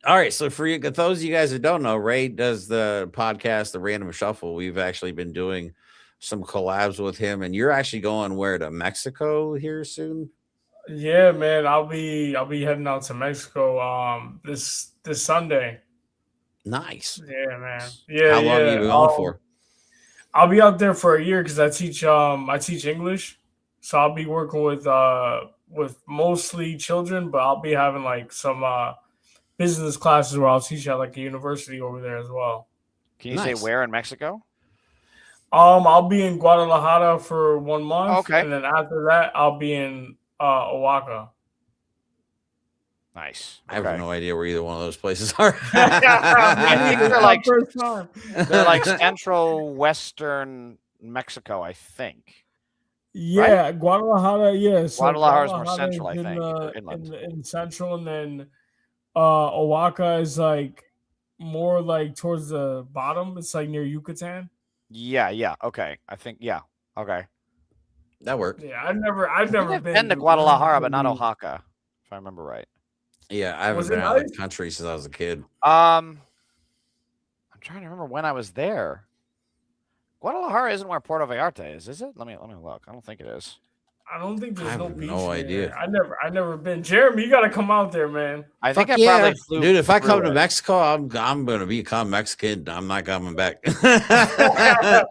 All right. So, for those of you guys that don't know, Ray does the podcast, The Random Shuffle. We've actually been doing some collabs with him, and you're actually going where, to Mexico here soon? Yeah, man. I'll be heading out to Mexico this Sunday. Nice. Yeah, man. Yeah. How long are you going for? I'll be out there for a year because I teach English, so I'll be working with mostly children, but I'll be having like some business classes where I'll teach at like a university over there as well. Can you say where in Mexico? I'll be in Guadalajara for 1 month. Okay. And then after that, I'll be in Oaxaca. Nice. I have no idea where either one of those places are. I think they're like central western Mexico, I think. Yeah, right? Guadalajara. Yeah, so Guadalajara is more Guadalajara central, I is think, or inland. in central, and then Oaxaca is like more like towards the bottom. It's like near Yucatan. Yeah. Okay. I think, yeah. Okay. That worked. Yeah, I've I think never I've been to been. Guadalajara, but not Oaxaca, if I remember right. Yeah, I haven't Was been it out of nice? the country since I was a kid. I'm trying to remember when I was there. Guadalajara isn't where Puerto Vallarta is it? Let me look. I don't think it is. I don't think I there's no have beach no near idea. there. I never been. Jeremy, you got to come out there, man. I think Fuck I probably yeah, flew. dude. If I come through to it. Mexico, I'm gonna become Mexican. I'm not coming back. Yeah,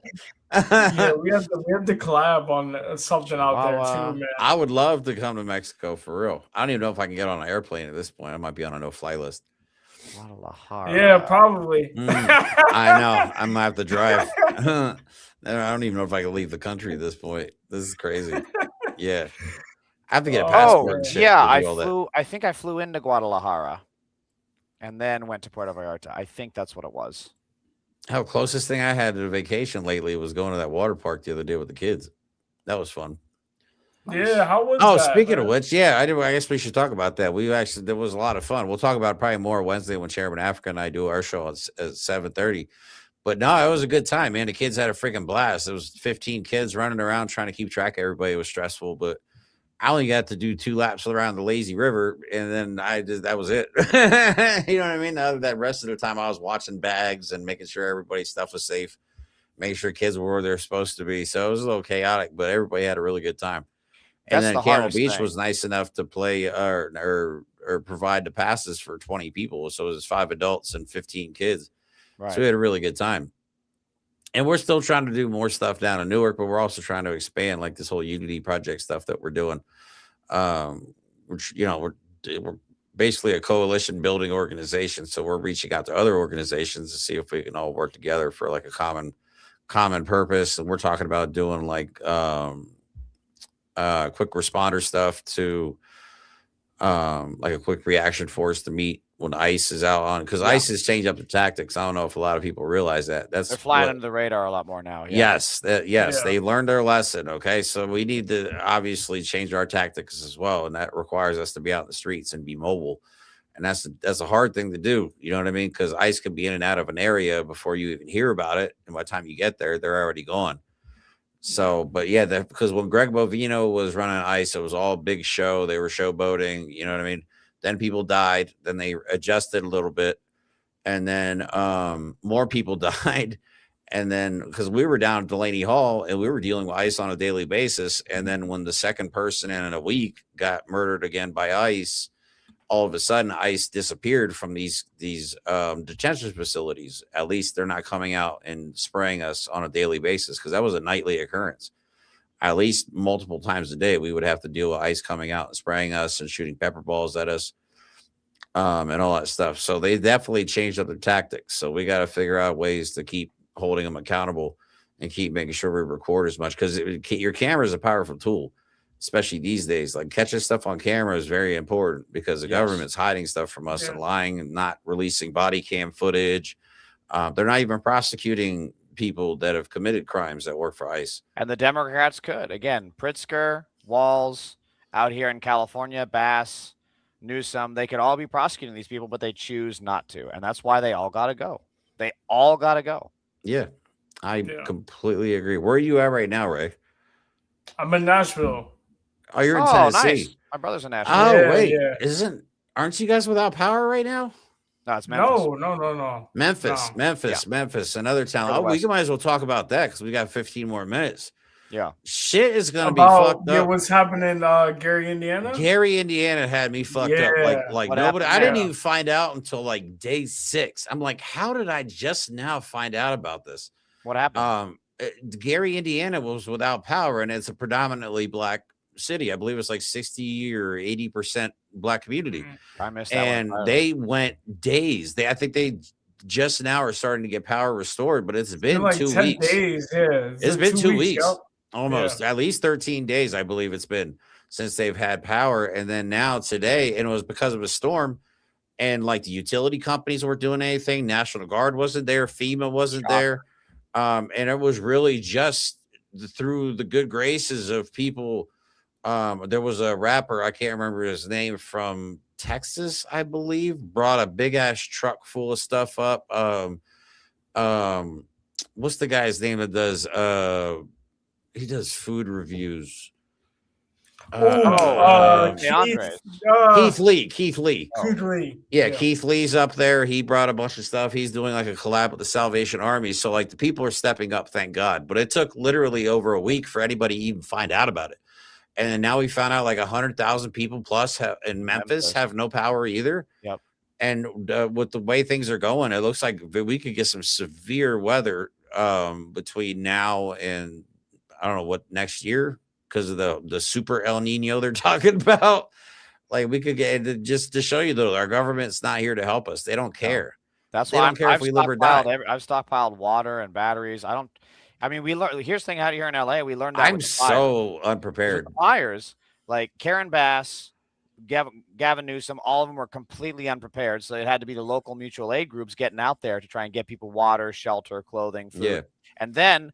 we have to collab on something out there Chihuahua. too, man. I would love to come to Mexico for real. I don't even know if I can get on an airplane at this point. I might be on a no-fly list. Guadalajara. Yeah, probably. I know. I'm gonna have to drive. I don't even know if I can leave the country at this point. This is crazy. Yeah, I have to get a passport. And shit yeah. to do all that. I think I flew into Guadalajara, and then went to Puerto Vallarta. I think that's what it was. How closest thing I had to a vacation lately was going to that water park the other day with the kids. That was fun. Yeah, how was Oh, that? speaking man? of which, yeah, I guess we should talk about that. There was a lot of fun. We'll talk about it probably more Wednesday when Chairman Afrika and I do our show at 7:30. But no, it was a good time, man. The kids had a freaking blast. There was 15 kids running around trying to keep track of everybody. It was stressful, but I only got to do 2 laps around the lazy river, and then that was it. You know what I mean? That rest of the time, I was watching bags and making sure everybody's stuff was safe, making sure kids were where they're supposed to be. So it was a little chaotic, but everybody had a really good time. And That's then the Camel hardest Beach thing. was nice enough to play or provide the passes for 20 people. So it was 5 adults and 15 kids. Right. So we had a really good time. And we're still trying to do more stuff down in Newark, but we're also trying to expand like this whole Unity project stuff that we're doing. We're basically a coalition building organization. So we're reaching out to other organizations to see if we can all work together for like a common purpose. And we're talking about doing like quick responder stuff to like a quick reaction force to meet when ICE is out on, because ICE has changed up the tactics. I don't know if a lot of people realize that. They're flying under the radar a lot more now. Yeah. Yes, they learned their lesson. Okay, so we need to obviously change our tactics as well, and that requires us to be out in the streets and be mobile. And that's a hard thing to do. You know what I mean? Because ICE can be in and out of an area before you even hear about it, and by the time you get there, they're already gone. So, but yeah, because when Greg Bovino was running ICE, it was all a big show. They were showboating. You know what I mean? Then people died. Then they adjusted a little bit, and then more people died. And then because we were down at Delaney Hall and we were dealing with ICE on a daily basis, and then when the second person in a week got murdered again by ICE, all of a sudden ICE disappeared from these detention facilities. At least they're not coming out and spraying us on a daily basis, because that was a nightly occurrence. At least multiple times a day, we would have to deal with ICE coming out and spraying us and shooting pepper balls at us, and all that stuff. So they definitely changed up their tactics. So we got to figure out ways to keep holding them accountable and keep making sure we record as much, because your camera is a powerful tool, especially these days. Like catching stuff on camera is very important, because the government's hiding stuff from us and lying and not releasing body cam footage. They're not even prosecuting people that have committed crimes that work for ICE. And the Democrats could. Again, Pritzker, Walz, out here in California, Bass, Newsom, they could all be prosecuting these people, but they choose not to. And that's why they all got to go. They all got to go. Yeah, I completely agree. Where are you at right now, Ray? I'm in Nashville. Oh, you're in Tennessee. Nice. My brother's in Nashville. Oh, wait. Aren't you guys without power right now? No, it's Memphis. No. Memphis, another town. Oh, we might as well talk about that, because we got 15 more minutes. Yeah. Shit is going to be fucked up. Yeah, what's happening in Gary, Indiana? Gary, Indiana had me fucked up. Like nobody. I didn't even find out until like day 6. I'm like, how did I just now find out about this? What happened? Gary, Indiana was without power, and it's a predominantly black city. I believe it's like 60 or 80% black community. I missed that and one. They went days. I think they just now are starting to get power restored, but it's been like 2 10 weeks. Days, yeah. It's been 2 weeks. Yep. Almost at least 13 days, I believe it's been, since they've had power. And then now today, and it was because of a storm, and like the utility companies weren't doing anything. National Guard wasn't there. FEMA wasn't there. And it was really just through the good graces of people. There was a rapper, I can't remember his name, from Texas, I believe, brought a big ass truck full of stuff up. What's the guy's name that does he does food reviews? Keith Lee. Yeah, Keith Lee's up there. He brought a bunch of stuff. He's doing like a collab with the Salvation Army. So like the people are stepping up, thank God. But it took literally over a week for anybody to even find out about it. And now we found out like 100,000 people plus in Memphis have no power either. Yep. And with the way things are going, it looks like we could get some severe weather between now and I don't know what next year, because of the super El Nino they're talking about. Like we could get just to show you that our government's not here to help us. They don't care. That's they why don't care if we live or die. I've stockpiled water and batteries. We learned. Here's the thing out here in LA. We learned that I'm so unprepared. With the fires, like Karen Bass, Gavin Newsom, all of them were completely unprepared. So it had to be the local mutual aid groups getting out there to try and get people water, shelter, clothing, food. Yeah. And then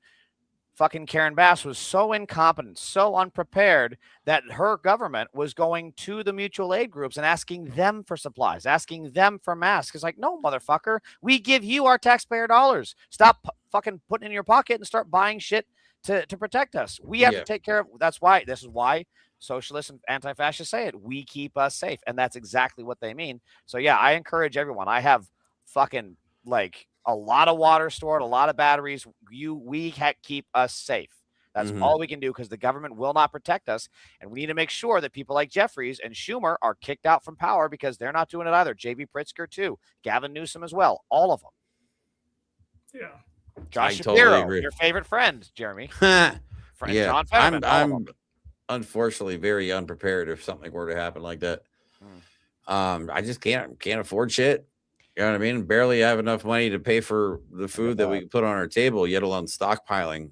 fucking Karen Bass was so incompetent, so unprepared that her government was going to the mutual aid groups and asking them for supplies, asking them for masks. It's like, no, motherfucker, we give you our taxpayer dollars. Stop fucking putting it in your pocket and start buying shit to protect us. We have to take care of. This is why socialists and anti-fascists say it. We keep us safe. And that's exactly what they mean. So yeah, I encourage everyone. I have fucking like a lot of water stored, a lot of batteries. We keep us safe. That's all we can do, because the government will not protect us. And we need to make sure that people like Jeffries and Schumer are kicked out from power, because they're not doing it either. J.B. Pritzker too. Gavin Newsom as well. All of them. Yeah. Josh Shapiro, your favorite friend, Jeremy. Yeah. John Fetterman, I'm unfortunately very unprepared if something were to happen like that. I just can't afford shit. You know what I mean? Barely have enough money to pay for the food that we can put on our table, yet alone stockpiling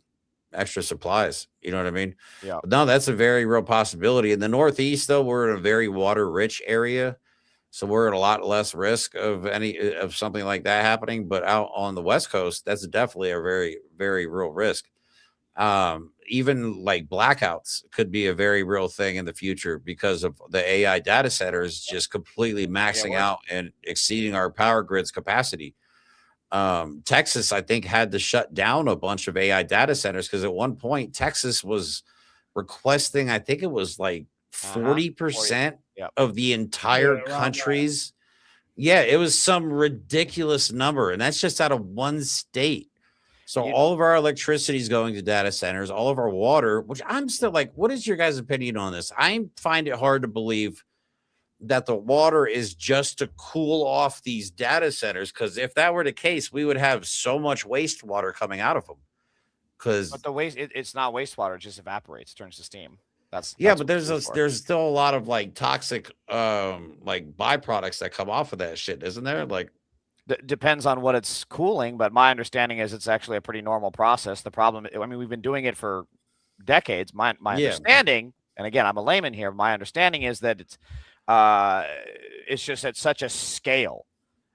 extra supplies. You know what I mean? Yeah. But no, that's a very real possibility. In the Northeast, though, we're in a very water-rich area, so we're at a lot less risk of something like that happening. But out on the West Coast, that's definitely a very, very real risk. Even like blackouts could be a very real thing in the future because of the AI data centers just completely maxing out and exceeding our power grid's capacity. Texas, I think, had to shut down a bunch of AI data centers because at one point Texas was requesting, I think it was like 40% of the entire country's. Yeah, it was some ridiculous number. And that's just out of one state. So all of our electricity is going to data centers, all of our water, which I'm still like, what is your guys' opinion on this? I find it hard to believe that the water is just to cool off these data centers, because if that were the case, we would have so much wastewater coming out of them. But the waste, it's not wastewater; it just evaporates, turns to steam. That's but there's still a lot of like toxic like byproducts that come off of that shit, isn't there? Like, depends on what it's cooling, but my understanding is it's actually a pretty normal process. The problem, I mean, we've been doing it for decades. My understanding, and again, I'm a layman here. My understanding is that it's just at such a scale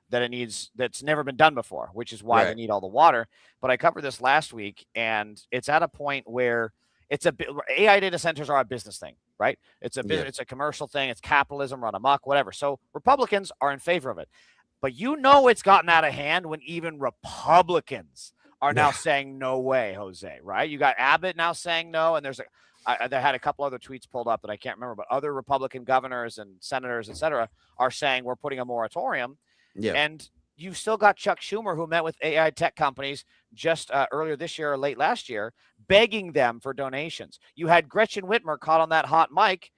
that that's never been done before, which is why they need all the water. But I covered this last week, and it's at a point where AI data centers are a business thing, right? It's a commercial thing. It's capitalism run amok, whatever. So Republicans are in favor of it. But it's gotten out of hand when even Republicans are now saying no way, Jose, right? You got Abbott now saying no, and they had a couple other tweets pulled up that I can't remember, but other Republican governors and senators, et cetera, are saying we're putting a moratorium. Yeah. And you've still got Chuck Schumer, who met with AI tech companies just earlier this year or late last year, begging them for donations. You had Gretchen Whitmer caught on that hot mic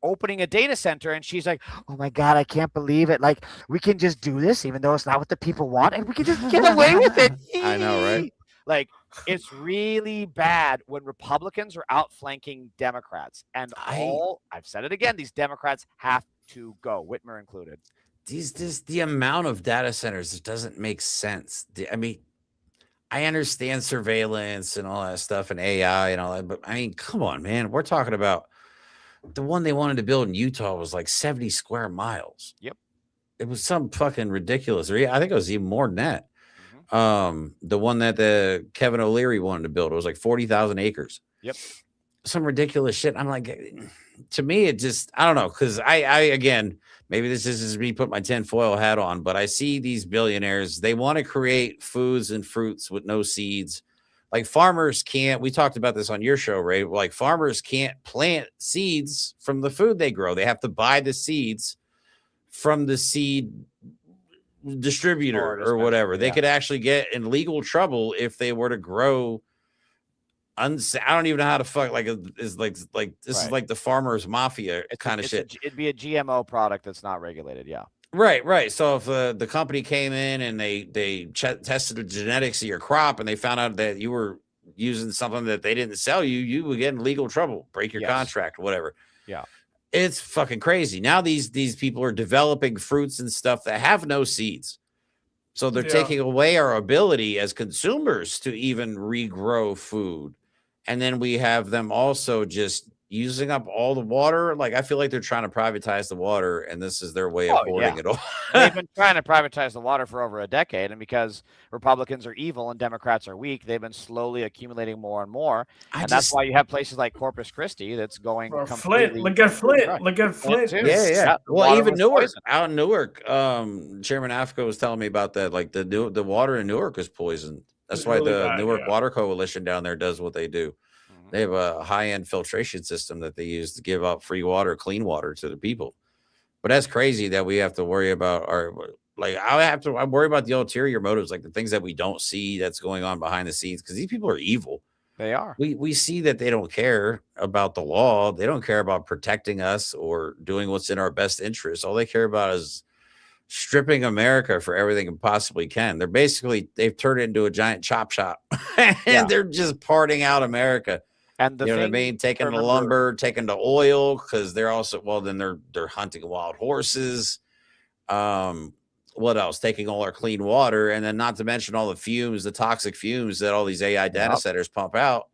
opening a data center, and she's like, oh my God, I can't believe it. Like, we can just do this even though it's not what the people want, and we can just get away with it. I know, right? Like, it's really bad when Republicans are outflanking Democrats. And I've said it again, these Democrats have to go, Whitmer included. The amount of data centers, it doesn't make sense. I mean, I understand surveillance and all that stuff and AI and all that, but I mean, come on, man. We're talking about the one they wanted to build in Utah was like 70 square miles. Yep. It was some fucking ridiculous. I think it was even more than that. The one that the Kevin O'Leary wanted to build, it was like 40,000 acres. Yep. Some ridiculous shit. I'm like, to me, it just, I don't know. Cause I again, maybe this is just me put my tinfoil hat on, but I see these billionaires, they want to create foods and fruits with no seeds. Like farmers can't, we talked about this on your show, Ray. Like farmers can't plant seeds from the food they grow. They have to buy the seeds from the seed distributor or whatever. They could actually get in legal trouble if they were to grow. I don't even know how to fuck, like, is like this is like the farmers mafia kind of shit. It'd be a GMO product that's not regulated. Yeah. Right. So if the company came in and they tested the genetics of your crop and they found out that you were using something that they didn't sell you, you would get in legal trouble, break your contract, whatever. Yeah. It's fucking crazy. Now these people are developing fruits and stuff that have no seeds. So they're taking away our ability as consumers to even regrow food. And then we have them also just using up all the water. Like, I feel like they're trying to privatize the water, and this is their way of hoarding it all. They've been trying to privatize the water for over a decade, and because Republicans are evil and Democrats are weak, they've been slowly accumulating more and more. That's why you have places like Corpus Christi that's going completely. Look at Flint. Look at Flint. Yeah. Well, even Newark, out in Newark, Chairman Afrika was telling me about that. Like the water in Newark is poisoned. That's why really the Newark Water Coalition down there does what they do. They have a high-end filtration system that they use to give out free water, clean water to the people. But that's crazy that we have to worry about I worry about the ulterior motives, like the things that we don't see that's going on behind the scenes, because these people are evil. They are. We see that they don't care about the law. They don't care about protecting us or doing what's in our best interest. All they care about is stripping America for everything it possibly can. They've turned it into a giant chop shop and they're just parting out America. And you know what I mean? Taking the lumber, taking the oil, because they're also, then they're hunting wild horses. What else? Taking all our clean water, and then not to mention all the fumes, the toxic fumes that all these AI data centers pump out,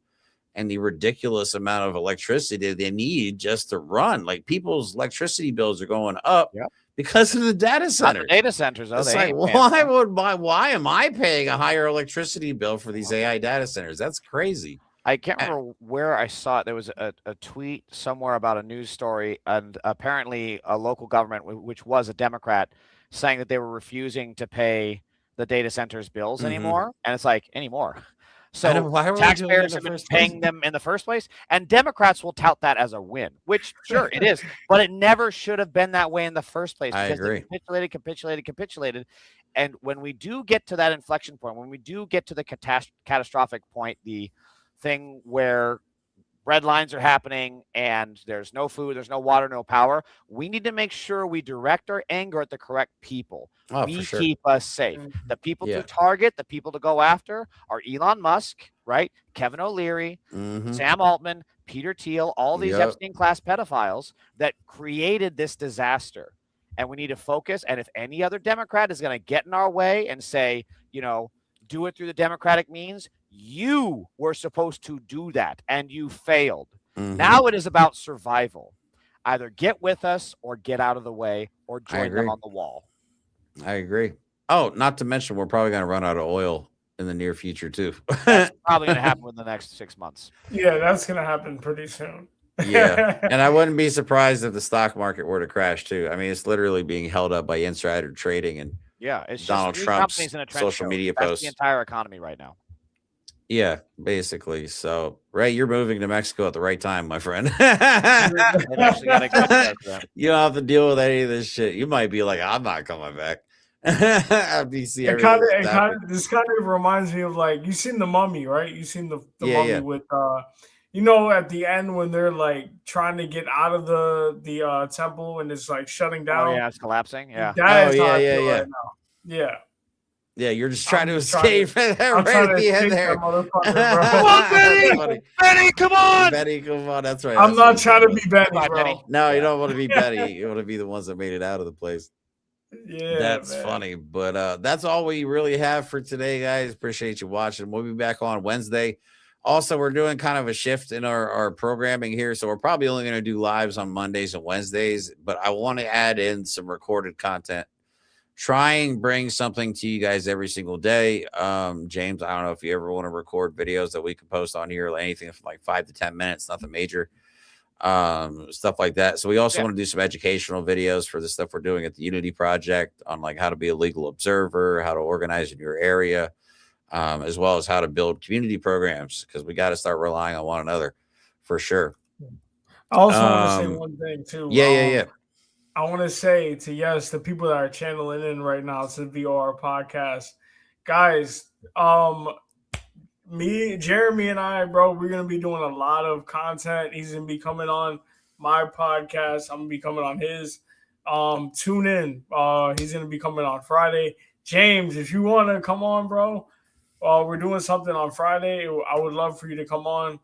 and the ridiculous amount of electricity they need just to run. Like, people's electricity bills are going up because of the data centers. Data centers, it's like, why am I paying a higher electricity bill for these AI data centers? That's crazy. I can't remember where I saw it. There was a tweet somewhere about a news story, and apparently a local government, which was a Democrat, saying that they were refusing to pay the data centers bills anymore. And it's like, anymore. So taxpayers have been paying them in the first place, and Democrats will tout that as a win, which sure it is, but it never should have been that way in the first place. I agree. They capitulated. And when we do get to that inflection point, when we do get to the catastrophic point, the thing where red lines are happening and there's no food, there's no water, no power, we need to make sure we direct our anger at the correct people. We keep us safe. The people to target, the people to go after are Elon Musk, right? Kevin O'Leary, Sam Altman, Peter Thiel, all these Epstein class pedophiles that created this disaster. And we need to focus. And if any other Democrat is going to get in our way and say, do it through the democratic means, you were supposed to do that and you failed. Now it is about survival. Either get with us or get out of the way or join them on the wall. I agree. Oh, not to mention, we're probably going to run out of oil in the near future too. That's probably going to happen in the next 6 months. Yeah, that's going to happen pretty soon. And I wouldn't be surprised if the stock market were to crash too. I mean, it's literally being held up by insider trading and it's Donald just Trump's in a social media That's posts. The entire economy right now. Yeah, basically. So, Ray, you're moving to Mexico at the right time, my friend. You don't have to deal with any of this shit. You might be like, I'm not coming back. This kind of reminds me of, like, you seen The Mummy, right? You seen the Mummy with at the end when they're like trying to get out of the temple and it's like shutting down. Oh yeah, it's collapsing. Yeah. That is how I feel right now. Yeah. Yeah, you're just trying to escape right at the end there. Come on, Betty! Betty, come on! Betty, come on. That's right. I'm not trying to be Betty, bro. No, you don't want to be Betty. You want to be the ones that made it out of the place. Yeah, that's funny. But that's all we really have for today, guys. Appreciate you watching. We'll be back on Wednesday. Also, we're doing kind of a shift in our programming here. So we're probably only going to do lives on Mondays and Wednesdays, but I want to add in some recorded content try and bring something to you guys every single day. James, I don't know if you ever want to record videos that we can post on here, like anything from like 5 to 10 minutes, nothing major, stuff like that. So we also want to do some educational videos for the stuff we're doing at the Unity Project on like how to be a legal observer, how to organize in your area, as well as how to build community programs, because we got to start relying on one another for sure. I also want to say one thing too. Yeah. I want to say to the people that are channeling in right now to the VOR podcast, guys. Jeremy and I, bro, we're gonna be doing a lot of content. He's gonna be coming on my podcast. I'm gonna be coming on his. Tune in. He's gonna be coming on Friday. James, if you want to come on, bro, we're doing something on Friday. I would love for you to come on.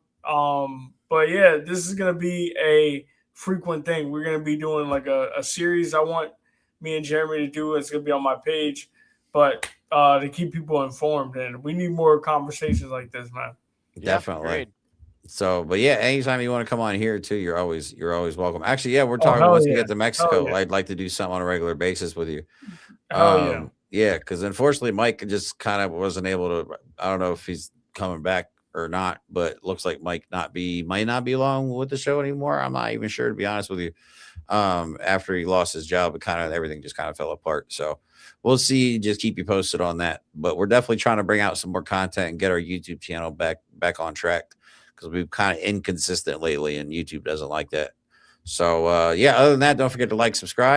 But yeah, this is gonna be a frequent thing. We're gonna be doing like a series. I want me and Jeremy to do. It's gonna be on my page, but to keep people informed, and we need more conversations like this, man. Definitely. So, but yeah, anytime you want to come on here too, you're always welcome. Actually, yeah, we're talking once we get to Mexico. I'd like to do something on a regular basis with you. Yeah, because unfortunately, Mike just kind of wasn't able to. I don't know if he's coming back or not, but it looks like Mike might not be along with the show anymore. I'm not even sure, to be honest with you. After he lost his job, everything just kind of fell apart. So we'll see. Just keep you posted on that. But we're definitely trying to bring out some more content and get our YouTube channel back on track, because we've kind of inconsistent lately, and YouTube doesn't like that. So yeah, other than that, don't forget to like, subscribe.